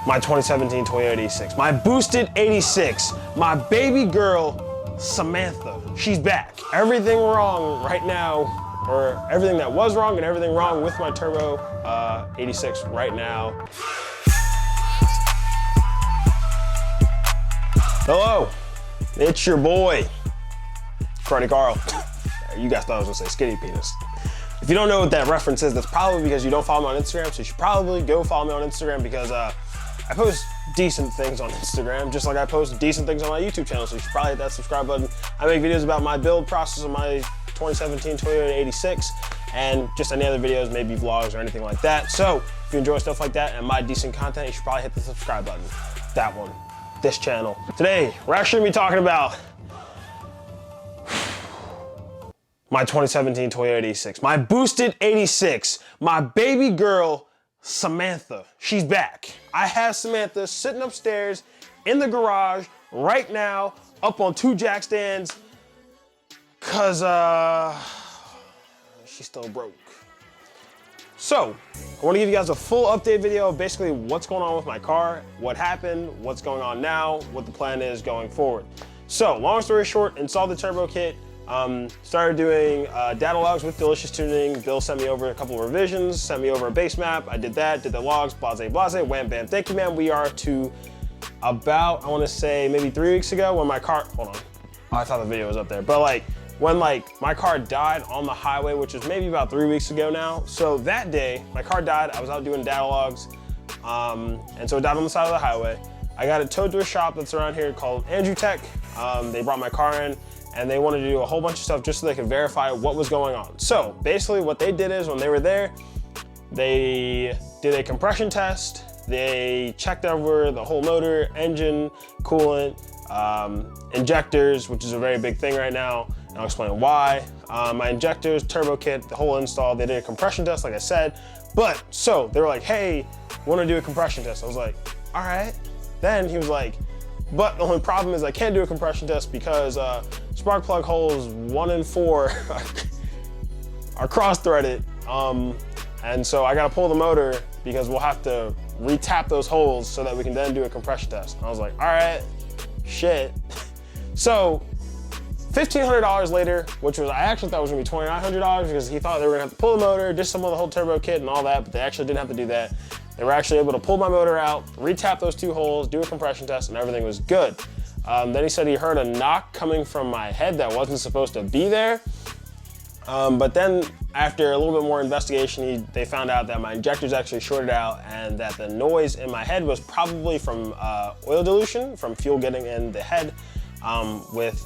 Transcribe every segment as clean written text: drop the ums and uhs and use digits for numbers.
my 2017 Toyota 86, my boosted 86, my baby girl, Samantha. She's back. Everything wrong right now, or everything that was wrong and everything wrong with my turbo 86 right now. Hello, it's your boy, Cruddy Carl. You guys thought I was gonna say skinny penis. If you don't know what that reference is, that's probably because you don't follow me on Instagram, so you should probably go follow me on Instagram because I post decent things on Instagram, just like I post decent things on my YouTube channel, so you should probably hit that subscribe button. I make videos about my build process of my 2017 Toyota 86 and just any other videos, maybe vlogs or anything like that. So if you enjoy stuff like that and my decent content, you should probably hit the subscribe button. That one, this channel. Today, we're actually gonna be talking about my 2017 Toyota 86, my boosted 86, my baby girl, Samantha. She's back. I have Samantha sitting upstairs in the garage right now, up on 2 jack stands, cause she's still broke. So, I wanna give you guys a full update video of basically what's going on with my car, what happened, what's going on now, what the plan is going forward. So, long story short, installed the turbo kit, started doing data logs with Delicious Tuning. Bill sent me over a couple of revisions, sent me over a base map. I did that, did the logs, blase, blase, wham, bam, thank you, man. We are to about, I wanna say maybe 3 weeks ago when my car, hold on. Oh, I thought the video was up there. But when my car died on the highway, which was maybe about 3 weeks ago now. So that day, my car died, I was out doing data logs. And so it died on the side of the highway. I got it towed to a shop that's around here called Andrew Tech. They brought my car in, and they wanted to do a whole bunch of stuff just so they could verify what was going on. So basically what they did is when they were there, they did a compression test. They checked over the whole motor, engine, coolant, injectors, which is a very big thing right now, and I'll explain why. My injectors, turbo kit, the whole install, they did a compression test, like I said. But, so they were like, hey, wanna do a compression test? I was like, all right. Then he was like, but the only problem is I can't do a compression test because spark plug holes 1 and 4 are cross-threaded. And so I gotta pull the motor because we'll have to re-tap those holes so that we can then do a compression test. And I was like, all right, shit. So $1,500 later, which was, I actually thought it was gonna be $2,900 because he thought they were gonna have to pull the motor, disassemble the whole turbo kit and all that, but they actually didn't have to do that. They were actually able to pull my motor out, re-tap those 2 holes, do a compression test, and everything was good. Then he said he heard a knock coming from my head that wasn't supposed to be there. But then after a little bit more investigation, they found out that my injectors actually shorted out and that the noise in my head was probably from oil dilution, from fuel getting in the head with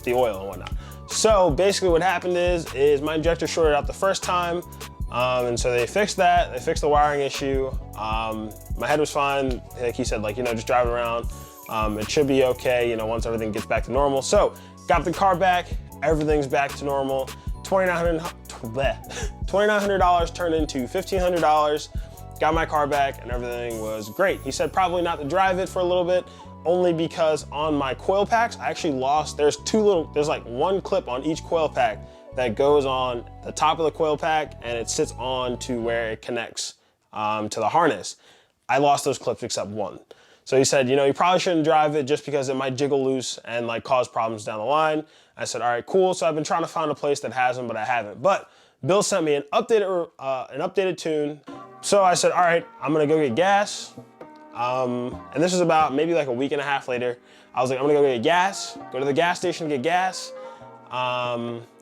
the oil and whatnot. So basically what happened is my injector shorted out the first time. And so they fixed that, they fixed the wiring issue. My head was fine. Like he said, just drive it around. It should be okay, once everything gets back to normal. So got the car back, everything's back to normal. $2,900 turned into $1,500. Got my car back and everything was great. He said probably not to drive it for a little bit, only because on my coil packs, I actually lost, there's like 1 clip on each coil pack that goes on the top of the coil pack and it sits on to where it connects to the harness. I lost those clips except 1. So he said, you probably shouldn't drive it just because it might jiggle loose and cause problems down the line. I said, all right, cool. So I've been trying to find a place that has them, but I haven't. But Bill sent me an updated tune. So I said, all right, I'm gonna go get gas. And this was about maybe a week and a half later. I was like, I'm gonna go get gas, go to the gas station to get gas.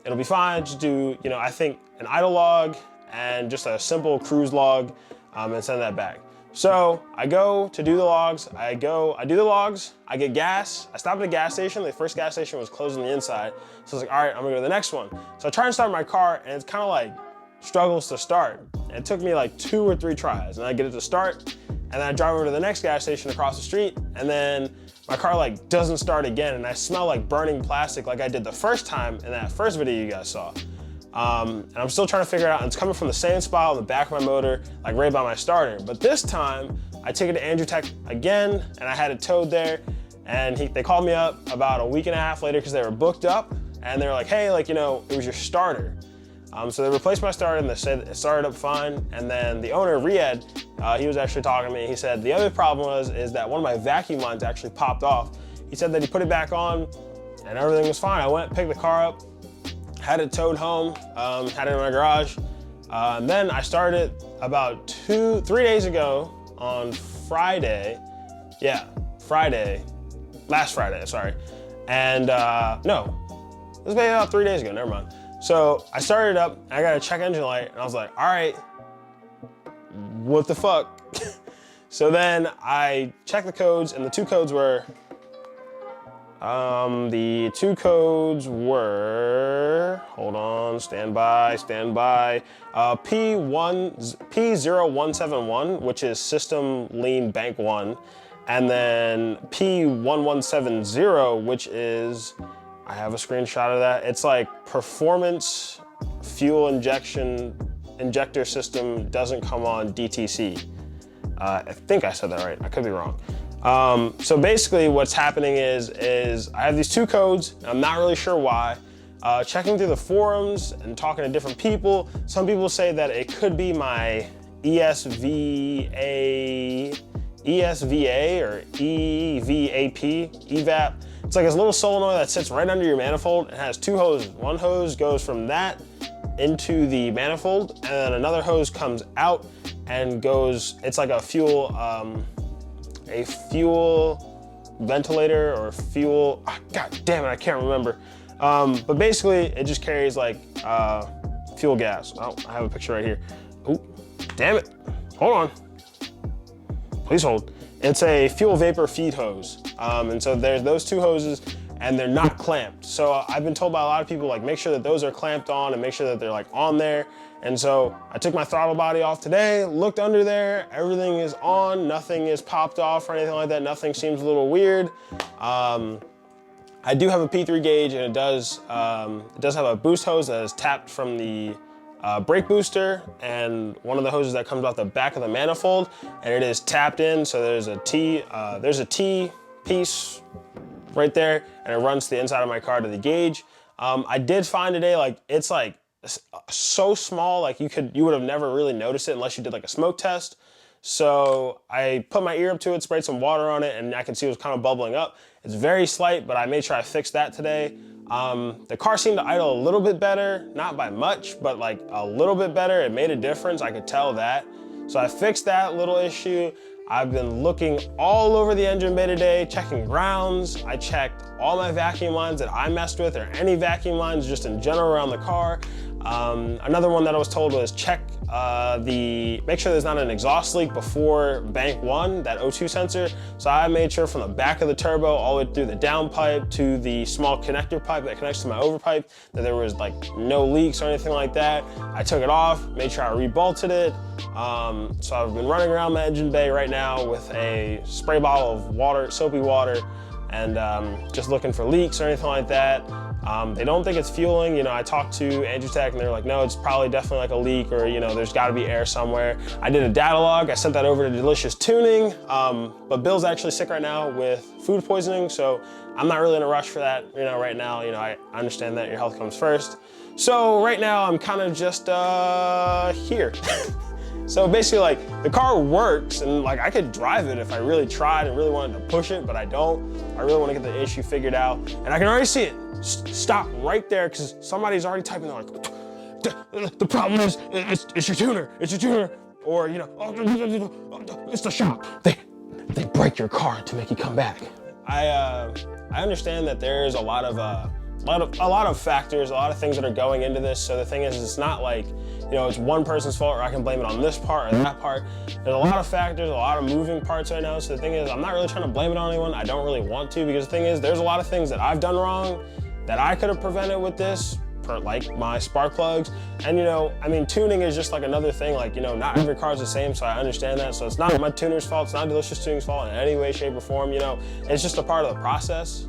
It'll be fine, just do, I think an idle log and just a simple cruise log and send that back. So I go to do the logs, I do the logs, I get gas, I stop at a gas station, the first gas station was closed on the inside. So I was like, all right, I'm gonna go to the next one. So I try and start my car and it's kind of struggles to start. And it took me 2 or 3 tries and I get it to start and then I drive over to the next gas station across the street and then my car doesn't start again and I smell burning plastic like I did the first time in that first video you guys saw. And I'm still trying to figure it out and it's coming from the same spot on the back of my motor, right by my starter. But this time I took it to Andrew Tech again and I had it towed there and they called me up about a week and a half later because they were booked up and they were like, hey, it was your starter. So they replaced my starter and they said it started up fine. And then the owner, Riyadh, he was actually talking to me. He said the other problem is that one of my vacuum lines actually popped off. He said that he put it back on and everything was fine. I went, picked the car up, had it towed home, had it in my garage. And then I started about 3 days ago on Friday. Yeah, last Friday, sorry. And no, it was maybe about 3 days ago, never mind. So I started it up, and I got a check engine light, and I was like, all right, what the fuck? So then I checked the codes, and the two codes were, hold on, stand by, P0171, which is System Lean Bank 1, and then P1170, which is, I have a screenshot of that. It's like Performance Fuel Injector System doesn't come on DTC. I think I said that right, I could be wrong. So basically what's happening is I have these two codes, and I'm not really sure why. Checking through the forums and talking to different people, some people say that it could be my ESVA or EVAP. It's like this little solenoid that sits right under your manifold. It has two hoses. One hose goes from that into the manifold, and then another hose comes out and goes, it's like a fuel ventilator or fuel, god damn it, I can't remember. But basically it just carries like fuel gas. Oh, I have a picture right here. Oh, damn it, hold on. Please hold. It's a fuel vapor feed hose. And so there's those two hoses and they're not clamped. So I've been told by a lot of people, like, make sure that those are clamped on and make sure that they're like on there. And so I took my throttle body off today, looked under there, everything is on, nothing is popped off or anything like that. Nothing seems a little weird. I do have a P3 gauge, and it does have a boost hose that is tapped from the brake booster, and one of the hoses that comes off the back of the manifold, and it is tapped in. So there's a T piece right there, and it runs to the inside of my car to the gauge. I did find today, like, it's like so small, like you would have never really noticed it unless you did like a smoke test. So I put my ear up to it, sprayed some water on it, and I could see it was kind of bubbling up. It's very slight, but I made sure I fixed that today. The car seemed to idle a little bit better, not by much, but like a little bit better. It made a difference, I could tell that. So I fixed that little issue. I've been looking all over the engine bay today, checking grounds. I checked all my vacuum lines that I messed with, or any vacuum lines just in general around the car. Another one that I was told was check make sure there's not an exhaust leak before bank 1, that O2 sensor. So I made sure from the back of the turbo all the way through the downpipe to the small connector pipe that connects to my overpipe that there was like no leaks or anything like that. I took it off, made sure I rebolted it. So I've been running around my engine bay right now with a spray bottle of water, soapy water, and just looking for leaks or anything like that. They don't think it's fueling. You know, I talked to Andrew Tech and they're like, no, it's probably definitely like a leak, or, you know, there's gotta be air somewhere. I did a data log, I sent that over to Delicious Tuning, but Bill's actually sick right now with food poisoning, so I'm not really in a rush for that, you know, right now. You know, I understand that your health comes first. So right now I'm kind of just here. So basically, like, the car works, and like I could drive it if I really tried and really wanted to push it, but I don't. I really want to get the issue figured out, and I can already see it stop right there because somebody's already typing. They're like, the problem is it's your tuner, or, you know, oh, it's the shop. They break your car to make you come back. I understand that there's a lot of factors, a lot of things that are going into this. So the thing is, it's not like, you know, it's one person's fault or I can blame it on this part or that part. There's a lot of factors, a lot of moving parts right now. So the thing is, I'm not really trying to blame it on anyone. I don't really want to, because the thing is, there's a lot of things that I've done wrong that I could have prevented with this, like my spark plugs. And, you know, I mean, tuning is just like another thing. Like, you know, not every car is the same, so I understand that. So it's not my tuner's fault, it's not Delicious Tuning's fault in any way, shape, or form. You know, it's just a part of the process.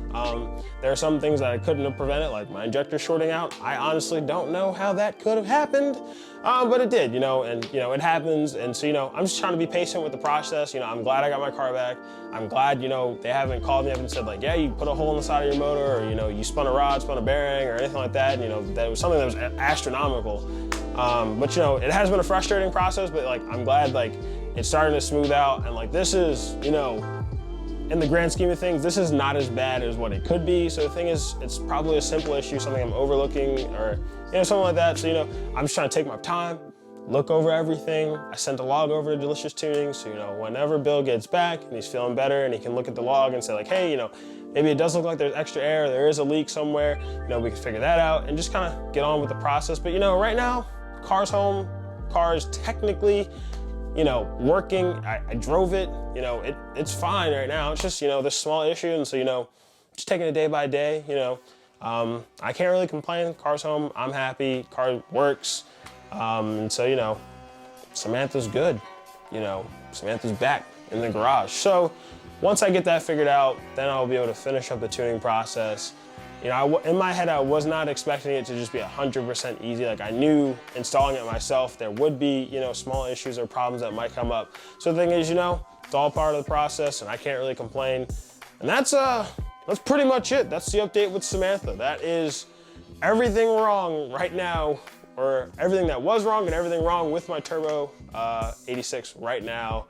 There are some things that I couldn't have prevented, like my injector shorting out. I honestly don't know how that could have happened, but it did, you know, and, you know, it happens. And so, you know, I'm just trying to be patient with the process. You know, I'm glad I got my car back. I'm glad, you know, they haven't called me up and said like, yeah, you put a hole in the side of your motor, or, you know, you spun a rod, spun a bearing, or anything like that. And, you know, that it was something that was astronomical. But you know, it has been a frustrating process, but like, I'm glad like it's starting to smooth out, and like this is, you know, in the grand scheme of things, this is not as bad as what it could be. So the thing is, it's probably a simple issue, something I'm overlooking, or you know, something like that. So you know, I'm just trying to take my time, look over everything. I sent a log over to Delicious Tuning, so you know, whenever Bill gets back and he's feeling better and he can look at the log and say like, hey, you know, maybe it does look like there's extra air, there is a leak somewhere, you know, we can figure that out and just kind of get on with the process. But you know, right now, car's home, car is technically, you know, working. I drove it, you know, it's fine right now. It's just, you know, this small issue, and so, you know, just taking it day by day, you know. I can't really complain, car's home, I'm happy, car works. And so, you know, Samantha's good, you know, Samantha's back in the garage. So once I get that figured out, then I'll be able to finish up the tuning process. You know, in my head, I was not expecting it to just be 100% easy. Like, I knew installing it myself, there would be, you know, small issues or problems that might come up. So the thing is, you know, it's all part of the process and I can't really complain. And that's pretty much it. That's the update with Samantha. That is everything wrong right now, or everything that was wrong and everything wrong with my Turbo 86 right now.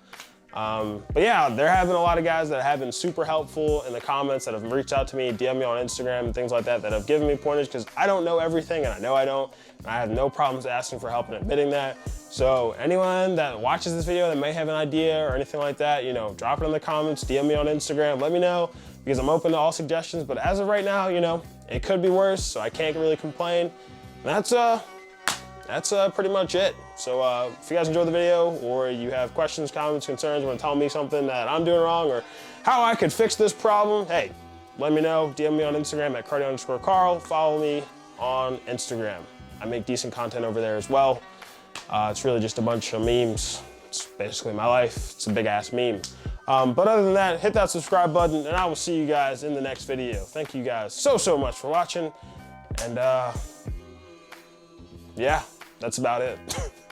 But yeah, there have been a lot of guys that have been super helpful in the comments, that have reached out to me, DM me on Instagram and things like that, that have given me pointers, because I don't know everything, and I know I don't, and I have no problems asking for help and admitting that. So anyone that watches this video that may have an idea or anything like that, you know, drop it in the comments, DM me on Instagram, let me know, because I'm open to all suggestions. But as of right now, you know, it could be worse, so I can't really complain. And that's pretty much it. So if you guys enjoyed the video, or you have questions, comments, concerns, want to tell me something that I'm doing wrong, or how I could fix this problem, hey, let me know. DM me on Instagram at cardio_Carl. Follow me on Instagram. I make decent content over there as well. It's really just a bunch of memes. It's basically my life. It's a big ass meme. But other than that, hit that subscribe button, and I will see you guys in the next video. Thank you guys so much for watching, and yeah, that's about it.